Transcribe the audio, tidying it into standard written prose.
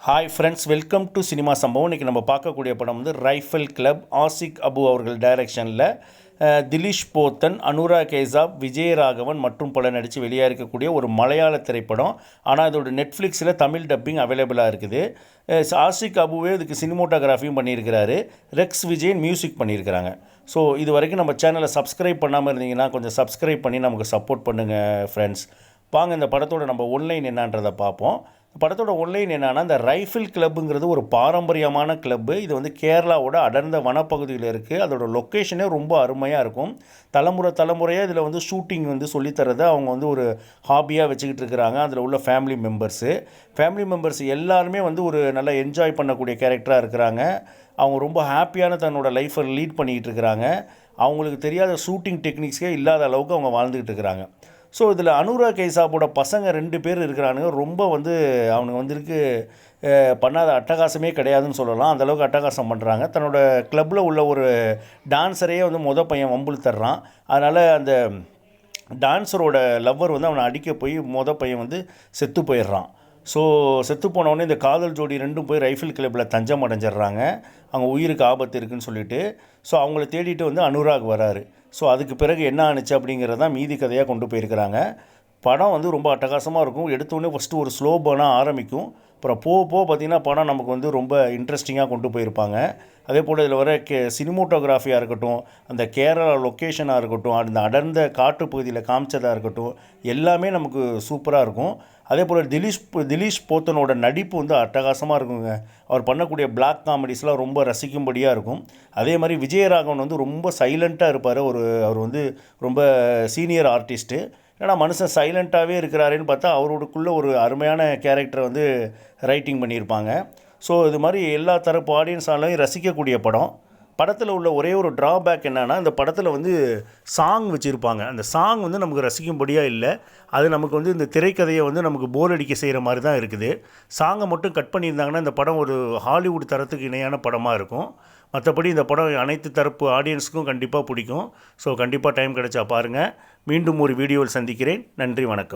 Hi friends, welcome to cinema சம்பவம். இன்றைக்கி நம்ம பார்க்கக்கூடிய படம் வந்து ரைஃபிள் கிளப். ஆசிக் அபு அவர்கள் டைரக்ஷனில் திலீஷ் போத்தன், அனுராக் கேசாப், விஜயராகவன் மற்றும் பல நடித்து வெளியாக இருக்கக்கூடிய ஒரு மலையாள திரைப்படம். ஆனால் இதோட நெட்ஃப்ளிக்ஸில் தமிழ் டப்பிங் அவைலபிளாக இருக்குது. ஆசிக் அபுவே இதுக்கு சினிமோட்டோகிராஃபியும் பண்ணியிருக்கிறாரு. ரெக்ஸ் விஜயன் மியூசிக் பண்ணியிருக்கிறாங்க. ஸோ இது வரைக்கும் நம்ம சேனலை சப்ஸ்கிரைப் பண்ணாமல் இருந்தீங்கன்னா கொஞ்சம் சப்ஸ்கிரைப் பண்ணி நமக்கு சப்போர்ட் பண்ணுங்கள் ஃப்ரெண்ட்ஸ். வாங்க இந்த படத்தோட நம்ம ஒன்லைன் என்னன்றதை பார்ப்போம். படத்தோட ஒன்லைன் என்னன்னா, இந்த ரைஃபிள் கிளப்புங்கிறது ஒரு பாரம்பரியமான கிளப்பு. இது வந்து கேரளாவோட அடர்ந்த வனப்பகுதியில் இருக்குது. அதோட லொக்கேஷனே ரொம்ப அருமையாக இருக்கும். தலைமுறையாக இதில் வந்து ஷூட்டிங் வந்து சொல்லித்தரதை அவங்க வந்து ஒரு ஹாபியாக வச்சுக்கிட்டு இருக்கிறாங்க. அதில் உள்ள ஃபேமிலி மெம்பர்ஸ் எல்லாருமே வந்து ஒரு நல்லா என்ஜாய் பண்ணக்கூடிய கேரக்டராக இருக்கிறாங்க. அவங்க ரொம்ப ஹாப்பியான தன்னோட லைஃப்பை லீட் பண்ணிக்கிட்டு இருக்கிறாங்க. அவங்களுக்கு தெரியாத ஷூட்டிங் டெக்னிக்ஸே இல்லாத அளவுக்கு அவங்க வாழ்ந்துக்கிட்டு இருக்கிறாங்க. ஸோ இதில் அனுராக் கேசாப்போட பசங்க 2 பேர் இருக்கிறானுங்க. ரொம்ப வந்து அவனுக்கு வந்துருக்கு பண்ணாத அட்டகாசமே கிடையாதுன்னு சொல்லலாம். அந்தளவுக்கு அட்டகாசம் பண்ணுறாங்க. தன்னோட கிளப்பில் உள்ள ஒரு டான்ஸரையே வந்து பையன் வம்புல தர்றான். அதனால் அந்த டான்ஸரோட லவ்வர் வந்து அவனை அடிக்க போய் பையன் வந்து செத்து போயிடுறான். ஸோ செத்து போனவொடனே இந்த காதல் ஜோடி 2 போய் ரைஃபிள் கிளப்பில் தஞ்சம் அடைஞ்சிட்றாங்க. அவங்க உயிருக்கு ஆபத்து இருக்குதுன்னு சொல்லிட்டு. ஸோ அவங்கள தேடிட்டு வந்து அனுராக் வராரு. ஸோ அதுக்கு பிறகு என்ன ஆணுச்சு அப்படிங்கிறது தான் மீதி கதையாக கொண்டு போயிருக்கிறாங்க. படம் வந்து ரொம்ப அட்டகாசமாக இருக்கும். எடுத்தோடனே ஃபஸ்ட்டு ஒரு ஸ்லோ பர்னாக ஆரம்பிக்கும். அப்புறம் போக பார்த்திங்கன்னா படம் நமக்கு வந்து ரொம்ப இன்ட்ரெஸ்டிங்காக கொண்டு போயிருப்பாங்க. அதே போல் இதில் வர சினிமோட்டோகிராஃபியாக இருக்கட்டும், அந்த கேரளா லொக்கேஷனாக இருக்கட்டும், அந்த அடர்ந்த காட்டுப்பகுதியில் காமிச்சதாக இருக்கட்டும், எல்லாமே நமக்கு சூப்பராக இருக்கும். அதே போல் திலீஷ் போத்தனோட நடிப்பு வந்து அட்டகாசமாக இருக்குங்க. அவர் பண்ணக்கூடிய பிளாக் காமெடிஸ்லாம் ரொம்ப ரசிக்கும்படியாக இருக்கும். அதே மாதிரி விஜயராகவன் வந்து ரொம்ப சைலண்ட்டாக இருப்பார். அவர் வந்து ரொம்ப சீனியர் ஆர்டிஸ்ட்டு. ஏன்னா மனுஷன் சைலண்ட்டாகவே இருக்கிறாருன்னு பார்த்தா அவரோடக்குள்ளே ஒரு அருமையான கேரக்டரை வந்து ரைட்டிங் பண்ணியிருப்பாங்க. ஸோ இது மாதிரி எல்லா தரப்பு ஆடியன்ஸாலையும் ரசிக்கக்கூடிய படம். படத்தில் உள்ள ஒரே ஒரு ட்ராபேக் என்னென்னா, இந்த படத்தில் வந்து சாங் வச்சுருப்பாங்க. அந்த சாங் வந்து நமக்கு ரசிக்கும்படியாக இல்லை. அது நமக்கு வந்து இந்த திரைக்கதையை வந்து நமக்கு போர் அடிக்க செய்கிற மாதிரி தான் இருக்குது. சாங்கை மட்டும் கட் பண்ணியிருந்தாங்கன்னா இந்த படம் ஒரு ஹாலிவுட் தரத்துக்கு இணையான படமாக இருக்கும். மற்றபடி இந்த படம் அனைத்து தரப்பு ஆடியன்ஸுக்கும் கண்டிப்பாக பிடிக்கும். ஸோ கண்டிப்பாக டைம் கிடைச்சா பாருங்கள். மீண்டும் ஒரு வீடியோவில் சந்திக்கிறேன். நன்றி, வணக்கம்.